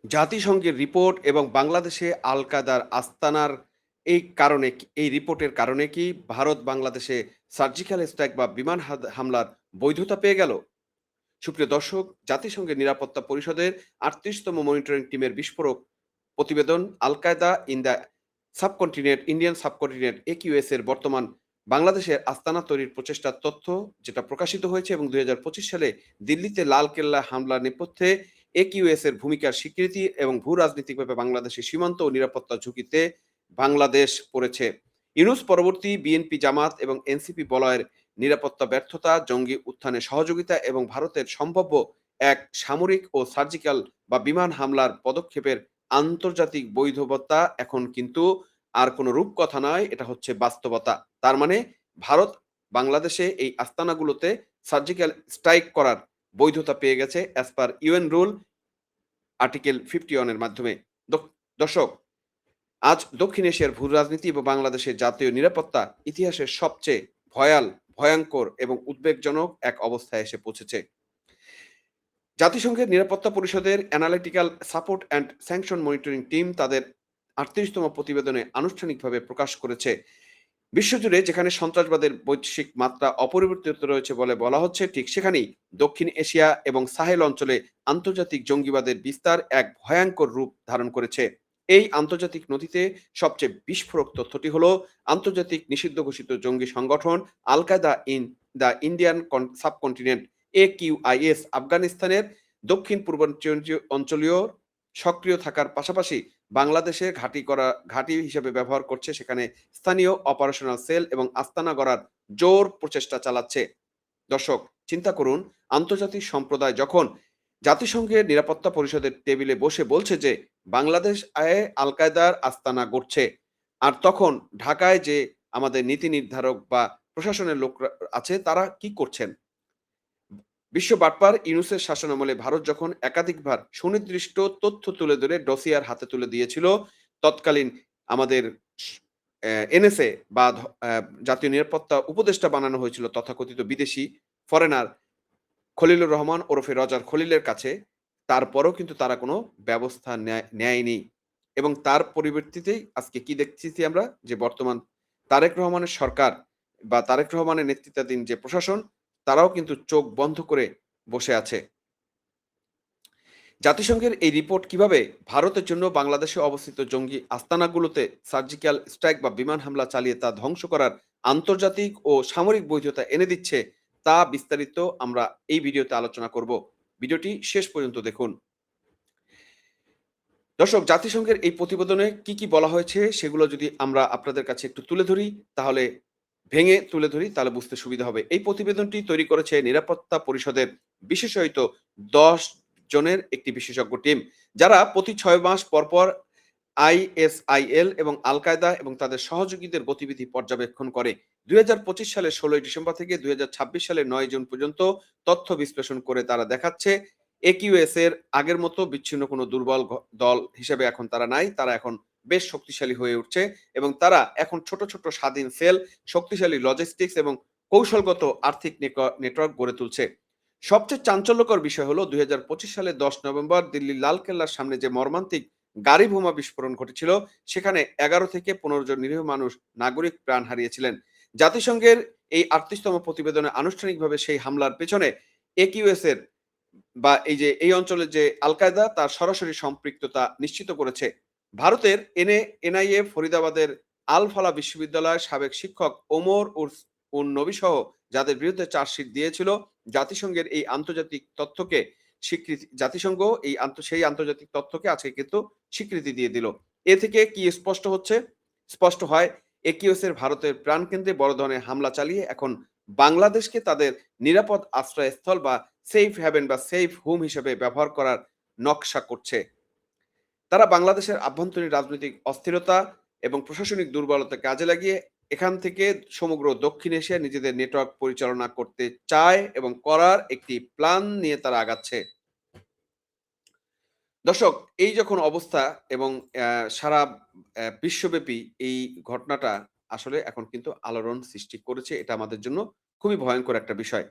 জাতিসংঘের রিপোর্ট এবং বাংলাদেশে আল কায়দার আস্তানার এই রিপোর্টের কারণে কি ভারত বাংলাদেশে সার্জিক্যাল স্ট্রাইক বা বিমান হামলার বৈধতা পেয়ে গেল? সুপ্রিয় দর্শক, জাতিসংঘের নিরাপত্তা পরিষদের ৩৮তম মনিটরিং টিমের বিস্ফোরক প্রতিবেদন al Qaeda in the Indian subcontinent AQS এর বর্তমান বাংলাদেশের আস্তানা তৈরির প্রচেষ্টার তথ্য যেটা প্রকাশিত হয়েছে এবং ২০২৫ সালে দিল্লিতে লালকেল্লা হামলার নেপথ্যে একিউএস এর ভূমিকার স্বীকৃতি এবং ভূ রাজনৈতিকভাবে বাংলাদেশের সীমান্ত ও নিরাপত্তা ঝুঁকিতে বাংলাদেশ পড়েছে। ইউনূস পরবর্তী বিএনপি, জামাত এবং এনসিপি বলয়ের নিরাপত্তা ব্যর্থতা, জঙ্গি উত্থানে সহযোগিতা এবং ভারতের সম্ভাব্য এক সামরিক ও সার্জিক্যাল বা বিমান হামলার পদক্ষেপের আন্তর্জাতিক বৈধতা এখন কিন্তু আর কোনো রূপকথা নয়, এটা হচ্ছে বাস্তবতা। তার মানে ভারত বাংলাদেশে এই আস্তানাগুলোতে সার্জিক্যাল স্ট্রাইক করার বৈধতা পেয়ে গেছে as per UN rule article 51 এর মাধ্যমে। দর্শক, আজ দক্ষিণ এশিয়ার ভূ রাজনীতি এবং বাংলাদেশের জাতীয় নিরাপত্তা ইতিহাসের সবচেয়ে ভয়ঙ্কর এবং উদ্বেগজনক এক অবস্থায় এসে পৌঁছেছে। জাতিসংঘের নিরাপত্তা পরিষদের analytical support and sanction monitoring team তাদের ৩৮তম প্রতিবেদনে আনুষ্ঠানিকভাবে প্রকাশ করেছে, বিশ্বজুড়ে যেখানে সন্ত্রাসবাদের বৈশ্বিক মাত্রা অপরিবর্তিত রয়েছে বলে বলা হচ্ছে, ঠিক সেখানেই দক্ষিণ এশিয়া এবং সাহেল অঞ্চলে আন্তর্জাতিক জঙ্গিবাদের বিস্তার এক ভয়ঙ্কর রূপ ধারণ করেছে। এই আন্তর্জাতিক নথিতে সবচেয়ে বিস্ফোরক তথ্যটি হলো আন্তর্জাতিক নিষিদ্ধ ঘোষিত জঙ্গি সংগঠন al Qaeda in the Indian subcontinent AQIS আফগানিস্তানের দক্ষিণ পূর্বাঞ্চলীয় অঞ্চলীয় সক্রিয় থাকার পাশাপাশি বাংলাদেশে ঘাঁটি হিসেবে ব্যবহার করছে, সেখানে স্থানীয় অপারেশনাল সেল এবং আস্তানা গড়ার জোর প্রচেষ্টা চালাচ্ছে। দর্শক, চিন্তা করুন, আন্তর্জাতিক সম্প্রদায় যখন জাতিসংঘের নিরাপত্তা পরিষদের টেবিলে বসে বলছে যে বাংলাদেশ আল কায়দার আস্তানা গড়ছে, আর তখন ঢাকায় যে আমাদের নীতি নির্ধারক বা প্রশাসনের লোকরা আছে তারা কি করছেন? বিশ্ব বাটপার ইউনূসের শাসনামলে ভারত যখন একাধিকবার সুনির্দিষ্ট তথ্য তুলে ধরে ডসিয়ার হাতে তুলে দিয়েছিল, তৎকালীন আমাদের এনএসএ বা জাতীয় নিরাপত্তা উপদেষ্টা বানানো হয়েছিল তথাকথিত বিদেশি ফরেনার খলিলুর রহমান ওরফে রজার খলিলের কাছে, তারপরেও কিন্তু তারা কোনো ব্যবস্থা নেয়নি। এবং তার পরিবর্তিতেই আজকে কি দেখতেছি আমরা, যে বর্তমান তারেক রহমানের সরকার বা তারেক রহমানের নেতৃত্বাধীন যে প্রশাসন, তারাও কিন্তু চোখ বন্ধ করে বসে আছে। জাতিসংঘের এই রিপোর্ট কিভাবে ভারতের জন্য বাংলাদেশে অবস্থিত জঙ্গি আস্তানাগুলোতে সার্জিক্যাল স্ট্রাইক বা বিমান হামলা চালিয়ে তা ধ্বংস করার আন্তর্জাতিক ও সামরিক বৈধতা এনে দিচ্ছে, তা বিস্তারিত আমরা এই ভিডিওতে আলোচনা করব। ভিডিওটি শেষ পর্যন্ত দেখুন। দর্শক, জাতিসংঘের এই প্রতিবেদনে কি বলা হয়েছে সেগুলো যদি আমরা আপনাদের কাছে একটু ভেঙে তুলে ধরি তাহলে বুঝতে সুবিধা হবে। এই প্রতিবেদনটি তৈরি করেছে নিরাপত্তা পরিষদের বিশেষায়িত ১০ জনের একটি বিশেষজ্ঞ টিম, যারা প্রতি ৬ মাস পরপর আইএসআইএল এবং আল কায়দা এবং তাদের সহযোগীদের গতিবিধি পর্যবেক্ষণ করে। ২০২৫ সালের ১৬ ডিসেম্বর থেকে ২০২৬ সালের ৯ জুন পর্যন্ত তথ্য বিশ্লেষণ করে তারা দেখাচ্ছে একিউএস এর আগের মতো বিচ্ছিন্ন কোনো দুর্বল দল হিসেবে এখন তারা নাই। তারা এখন বেশ শক্তিশালী হয়ে উঠছে এবং তারা এখন ছোট ছোট স্বাধীন সেল, শক্তিশালী লজিস্টিক্স এবং কৌশলগত আর্থিক নেটওয়ার্ক গড়ে তুলছে। সবচেয়ে চাঞ্চল্যকর বিষয় হলো ২০২৫ সালের ১০ নভেম্বর দিল্লির লালকেল্লার সামনে যে মর্মান্তিক গাড়ি বোমা বিস্ফোরণ ঘটেছিল, সেখানে ১১ থেকে ১৫ জন নিরীহ মানুষ নাগরিক প্রাণ হারিয়েছিলেন। জাতিসংঘের এই ৩৮তম প্রতিবেদনে আনুষ্ঠানিকভাবে সেই হামলার পেছনে একিউএস এর বা এই অঞ্চলের যে আল কায়দা তার সরাসরি সম্পৃক্ততা নিশ্চিত করেছে। ভারতের এনআইএ ফরিদাবাদের আল ফালা বিশ্ববিদ্যালয়ের সাবেক শিক্ষক ওমর উন নবী সহ যাদের বিরুদ্ধে চার্জশিট দিয়েছিল, জাতিসংঘের এই আন্তর্জাতিক তথ্যকে জাতিসংঘ সেই আন্তর্জাতিক তথ্যকে আজকে কিন্তু স্বীকৃতি দিয়ে দিল। এ থেকে কি স্পষ্ট হয়, একিউএস এর ভারতের প্রাণকেন্দ্রে বড় ধরনের হামলা চালিয়ে এখন বাংলাদেশকে তাদের নিরাপদ আশ্রয়স্থল বা সেফ হ্যাভেন বা সেফ হোম হিসেবে ব্যবহার করার নকশা করছে। তারা বাংলাদেশের আভ্যন্তরীণ রাজনৈতিক অস্থিরতা এবং প্রশাসনিক দুর্বলতা কাজে লাগিয়ে এখান থেকে সমগ্র দক্ষিণ এশিয়া নিজেদের নেটওয়ার্ক পরিচালনা করতে চায় এবং করার একটি প্ল্যান নিয়ে তারা আগাচ্ছে। দর্শক, এই যখন অবস্থা এবং সারা বিশ্বব্যাপী এই ঘটনাটা আসলে এখন কিন্তু আলোড়ন সৃষ্টি করেছে। এটা আমাদের জন্য খুবই ভয়ংকর একটা বিষয়।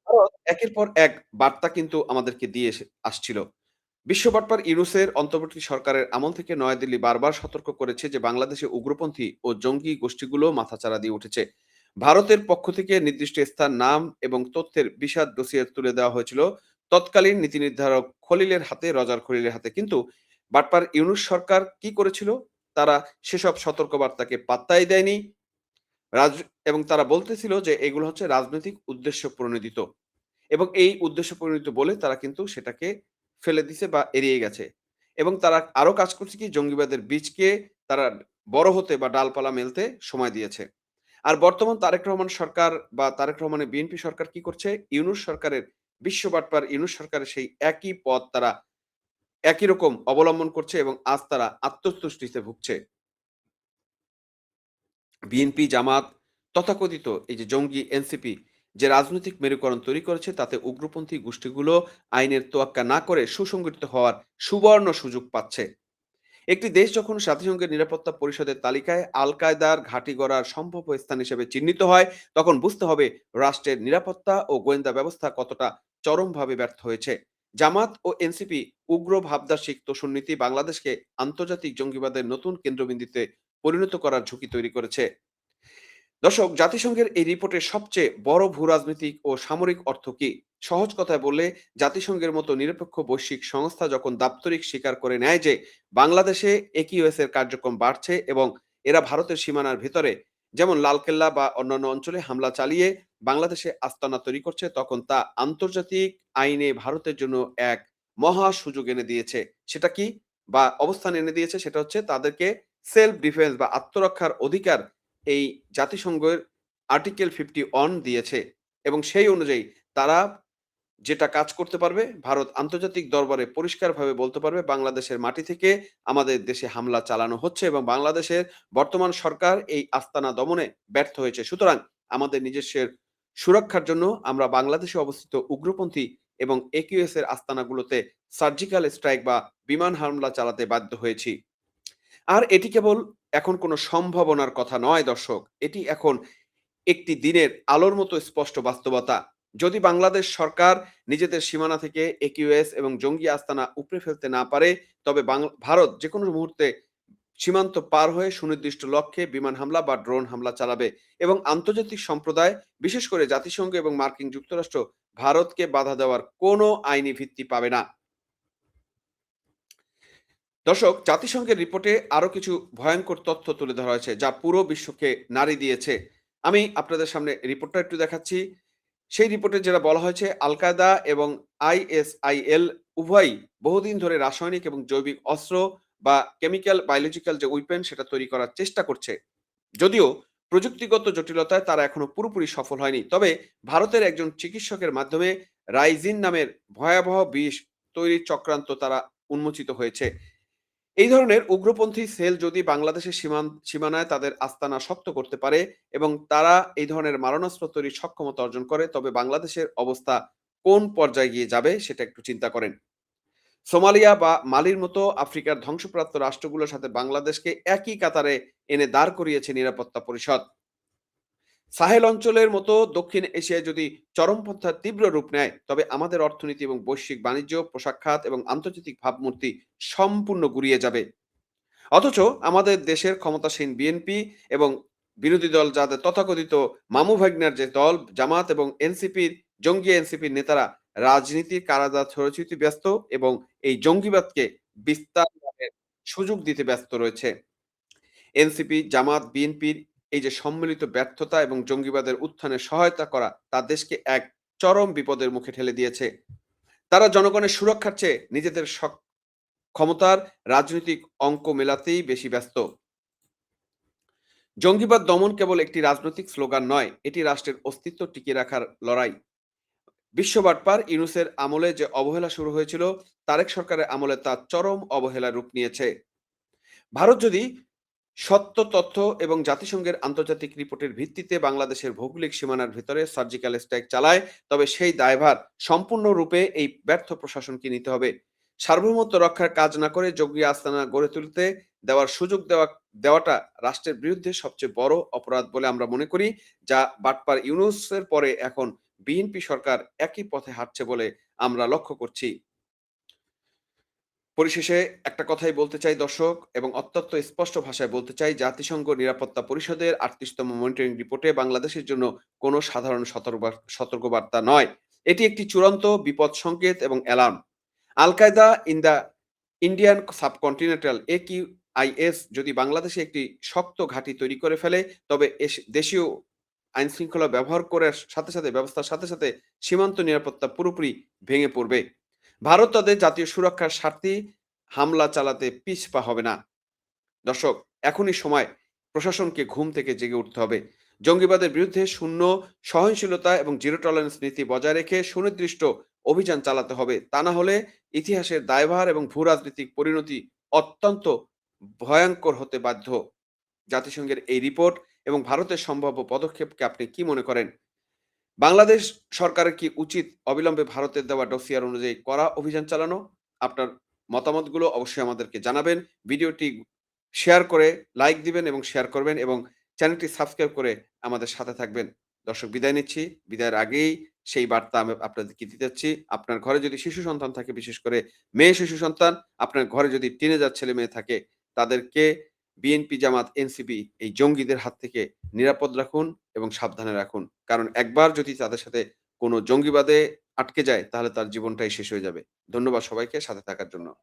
ভারত একের পর এক বার্তা কিন্তু আমাদেরকে দিয়ে আসছিল। বিশ্ববাটপার ইউনূসের অন্তর্বর্তী সরকারের আমল থেকে নয়াদিল্লি বারবার সতর্ক করেছে যে বাংলাদেশে উগ্রপন্থী ও জঙ্গি গোষ্ঠীগুলো মাথাচাড়া দিয়ে উঠেছে। ভারতের পক্ষ থেকে নির্দিষ্ট স্থান, নাম এবং তথ্যের বিশদ ডসিয়ে তুলে দেওয়া হয়েছিল তৎকালীন নীতি নির্ধারক খলিলের হাতে, রজার খলিলের হাতে। কিন্তু বাটপার ইউনূস সরকার কি করেছিল? তারা সেসব সতর্কবার্তাকে পাত্তাই দেয়নি। রাজ এবং তারা বলতেছিল যে এগুলো হচ্ছে রাজনৈতিক উদ্দেশ্য প্রণোদিত। এবং এই উদ্দেশ্য প্রণোদিত বলে তারা কিন্তু সেটাকে ফেলে দিছে বা এড়িয়ে গেছে। এবং তারা আরো কাজ করছে কি, জঙ্গিবাদের বীজকে তারা বড় হতে বা ডালপালা মেলতে সময় দিয়েছে। আর বর্তমান তারেক রহমান সরকার বা তারেক রহমানের বিএনপি সরকার কি করছে? ইউনূস সরকারের, বিশ্ব বাটপার ইউনূস সরকারের সেই একই পথ তারা একই রকম অবলম্বন করছে এবং আজ তারা আত্মতুষ্টিতে ভুগছে। বিএনপি, জামাত, তথাকথিত এই যে জঙ্গি এনসিপি যে রাজনৈতিক মেরুকরণ তৈরি করেছে, তাতে উগ্রপন্থী গোষ্ঠীগুলো আইনের তোয়াক্কা না করে সুসংগঠিত হওয়ার সুবর্ণ সুযোগ পাচ্ছে। একটি দেশ যখন জাতিসংঘের নিরাপত্তা পরিষদের তালিকায় আল কায়দার ঘাঁটি গড়ার সম্ভাব্য স্থান হিসেবে চিহ্নিত হয়, তখন বুঝতে হবে রাষ্ট্রের নিরাপত্তা ও গোয়েন্দা ব্যবস্থা কতটা চরমভাবে ব্যর্থ হয়েছে। জামাত ও এনসিপি উগ্র ভাবদাসিক তোষণনীতি বাংলাদেশকে আন্তর্জাতিক জঙ্গিবাদের নতুন কেন্দ্রবিন্দুতে পরিণত করার ঝুঁকি তৈরি করেছে। দর্শক, জাতিসংঘের এই রিপোর্টের সবচেয়ে বড় ভূরাজনৈতিক ও সামরিক অর্থ কি? সহজ কথায় বললে, জাতিসংঘের মতো নিরপেক্ষ বৈশ্বিক সংস্থা যখন দাপ্তরিক স্বীকার করে নেয় যে বাংলাদেশে একিউএস এর কার্যক্রম বাড়ছে এবং এরা ভারতের সীমানার ভেতরে, যেমন লালকেল্লা বা অন্যান্য অঞ্চলে হামলা চালিয়ে বাংলাদেশে আস্তানা তৈরি করছে, তখন তা আন্তর্জাতিক আইনে ভারতের জন্য এক মহা সুযোগ এনে দিয়েছে। সেটা কি বা অবস্থান এনে দিয়েছে? সেটা হচ্ছে তাদেরকে সেলফ ডিফেন্স বা আত্মরক্ষার অধিকার এই জাতিসংঘের আর্টিকেল 51 দিয়েছে। এবং সেই অনুযায়ী তারা যেটা কাজ করতে পারবে, ভারত আন্তর্জাতিক দরবারে পরিষ্কারভাবে বলতে পারবে বাংলাদেশের মাটি থেকে আমাদের দেশে হামলা চালানো হচ্ছে এবং বাংলাদেশের বর্তমান সরকার এই আস্তানা দমনে ব্যর্থ হয়েছে। সুতরাং আমাদের নিজস্বের সুরক্ষার জন্য আমরা বাংলাদেশে অবস্থিত উগ্রপন্থী এবং একিউএস এর আস্তানাগুলোতে সার্জিক্যাল স্ট্রাইক বা বিমান হামলা চালাতে বাধ্য হয়েছি। আর এটি কেবল এখন কোনো সম্ভাবনার কথা নয় দর্শক। এটি এখন একটি দিনের আলোর মতো স্পষ্ট বাস্তবতা। যদি বাংলাদেশ সরকার নিজেদের সীমানা থেকে একিউএস এবং জঙ্গি আস্তানা উপড়ে ফেলতে না পারে, তবে ভারত যেকোনো মুহূর্তে সীমান্ত পার হয়ে সুনির্দিষ্ট লক্ষ্যে বিমান হামলা বা ড্রোন হামলা চালাবে এবং আন্তর্জাতিক সম্প্রদায়, বিশেষ করে জাতিসংঘ এবং মার্কিন যুক্তরাষ্ট্র, ভারতকে বাধা দেওয়ার কোনো আইনি ভিত্তি পাবে না। দর্শক, জাতিসংঘের রিপোর্টে আরো কিছু ভয়ঙ্কর তথ্য তুলে ধরা হয়েছে যা পুরো বিশ্বকে নাড়ি দিয়েছে। আমি আপনাদের সামনে রিপোর্টটা একটু দেখাচ্ছি। সেই রিপোর্টে যেটা বলা হয়েছে, আল কায়দা এবং আইএসআইএল উভয়ই বহুদিন ধরে রাসায়নিক এবং জৈবিক অস্ত্র বা কেমিক্যাল বায়োলজিক্যাল যে উইপেন সেটা তৈরি করার চেষ্টা করছে। যদিও প্রযুক্তিগত জটিলতায় তারা এখনো পুরোপুরি সফল হয়নি। তবে ভারতের একজন চিকিৎসকের মাধ্যমে রাইজিন নামের ভয়াবহ বিষ তৈরির চক্রান্ত তারা উন্মোচিত হয়েছে। এই ধরনের উগ্রপন্থী সেল যদি বাংলাদেশের সীমানায় তাদের আস্তানা শক্ত করতে পারে এবং তারা এই ধরনের মারণাস্ত্র তৈরির সক্ষমতা অর্জন করে, তবে বাংলাদেশের অবস্থা কোন পর্যায়ে গিয়ে যাবে সেটা একটু চিন্তা করেন। সোমালিয়া বা মালির মতো আফ্রিকার ধ্বংসপ্রাপ্ত রাষ্ট্রগুলোর সাথে বাংলাদেশকে একই কাতারে এনে দাঁড় করিয়েছে নিরাপত্তা পরিষদ। সাহেল অঞ্চলের মতো দক্ষিণ এশিয়ায় যদি চরমপন্থার তীব্র রূপ নেয়, তবে আমাদের অর্থনীতি এবং বৈশ্বিক বাণিজ্য, পোশাক খাত এবং আন্তর্জাতিক ভাবমূর্তি সম্পূর্ণ গুড়িয়ে যাবে। অথচ আমাদের দেশের ক্ষমতাসীন বিএনপি এবং বিরোধী দল যাদের তথাকথিত মামু ভাগ্নের যে দল জামাত এবং এনসিপির জঙ্গি এনসিপির নেতারা রাজনীতির কারাগার ছড়াছড়িতে ব্যস্ত এবং এই জঙ্গিবাদকে বিস্তার সুযোগ দিতে ব্যস্ত রয়েছে। এনসিপি, জামাত, বিএনপির এই যে সম্মিলিত ব্যর্থতা এবং জঙ্গিবাদের উত্থানে সহায়তা করা তা দেশকে এক চরম বিপদের মুখে ঠেলে দিয়েছে। তারা জনগণের সুরক্ষার চেয়ে নিজেদের ক্ষমতার রাজনৈতিক অঙ্ক মেলাতেই বেশি ব্যস্ত। জঙ্গিবাদ দমন কেবল একটি রাজনৈতিক স্লোগান নয়, এটি রাষ্ট্রের অস্তিত্ব টিকিয়ে রাখার লড়াই। বিশ্ব বাটপার ইউনূসের আমলে যে অবহেলা শুরু হয়েছিল, তারেক সরকারের আমলে তা চরম অবহেলার রূপ নিয়েছে। ভারত যদি সত্য তথ্য এবং জাতিসংঘের আন্তর্জাতিক রিপোর্টের ভিত্তিতে বাংলাদেশের ভৌগোলিক সীমানার ভিতরে সার্জিক্যাল স্ট্রাইক চালায়, তবে সেই দায়ভার সম্পূর্ণরূপে এই ব্যর্থ প্রশাসনকে নিতে হবে। সার্বভৌমত্ব রক্ষার কাজ না করে জঙ্গি আস্তানা গড়ে তুলতে দেওয়ার সুযোগ দেওয়াটা রাষ্ট্রের বিরুদ্ধে সবচেয়ে বড় অপরাধ বলে আমরা মনে করি, যা বাটপার ইউনূসের পরে এখন বিএনপি সরকার একই পথে হাঁটছে বলে আমরা লক্ষ্য করছি। পরিশেষে একটা কথাই বলতে চাই দর্শক এবং অত্যন্ত স্পষ্ট ভাষায় বলতে চাই, জাতিসংঘ নিরাপত্তা পরিষদের ৩৮তম মনিটরিং রিপোর্টে বাংলাদেশের জন্য কোনো সাধারণ সতর্কবার্তা নয়। এটি একটি চূড়ান্ত বিপদ সংকেত এবং alarm. Al Qaeda in the Indian subcontinental AQIS যদি বাংলাদেশে একটি শক্ত ঘাঁটি তৈরি করে ফেলে, তবে দেশীয় আইনশৃঙ্খলা ব্যবহার করার ব্যবস্থার সাথে, সাথে সীমান্ত নিরাপত্তা পুরোপুরি ভেঙে পড়বে। ভারত তাদের জাতীয় সুরক্ষার স্বার্থে হামলা চালাতে পিছপা হবে না। দর্শক, এখনই সময় প্রশাসনকে ঘুম থেকে জেগে উঠতে হবে। জঙ্গিবাদের বিরুদ্ধে শূন্য সহনশীলতা এবং জিরো টলারেন্স নীতি বজায় রেখে সুনির্দিষ্ট অভিযান চালাতে হবে। তা না হলে ইতিহাসের দায়ভার এবং ভূ-রাজনৈতিক পরিণতি অত্যন্ত ভয়ংকর হতে বাধ্য। জাতিসংঘের এই রিপোর্ট এবং ভারতের সম্ভাব্য পদক্ষেপকে আপনি কি মনে করেন? বাংলাদেশ সরকারের কি উচিত অবিলম্বে ভারতের দেওয়া ডসিয়ার অনুযায়ী কড়া অভিযান চালানো? আপনার মতামতগুলো অবশ্যই আমাদেরকে জানাবেন। ভিডিওটি শেয়ার করে লাইক দিবেন এবং শেয়ার করবেন এবং চ্যানেলটি সাবস্ক্রাইব করে আমাদের সাথে থাকবেন। দর্শক, বিদায় নিচ্ছি। বিদায়ের আগেই সেই বার্তা আমি আপনাদেরকে দিতে চাচ্ছি। আপনার ঘরে যদি শিশু সন্তান থাকে, বিশেষ করে মেয়ে শিশু সন্তান, আপনার ঘরে যদি টিনেজার ছেলে-মেয়ে থাকে, তাদেরকে বিএনপি, জামাত, এনসিপি এই জঙ্গিদের হাত থেকে নিরাপদ রাখুন এবং সাবধানে রাখুন। কারণ একবার যদি তাদের সাথে কোনো জঙ্গিবাদে আটকে যায়, তাহলে তার জীবনটাই শেষ হয়ে যাবে। ধন্যবাদ সবাইকে সাথে থাকার জন্য।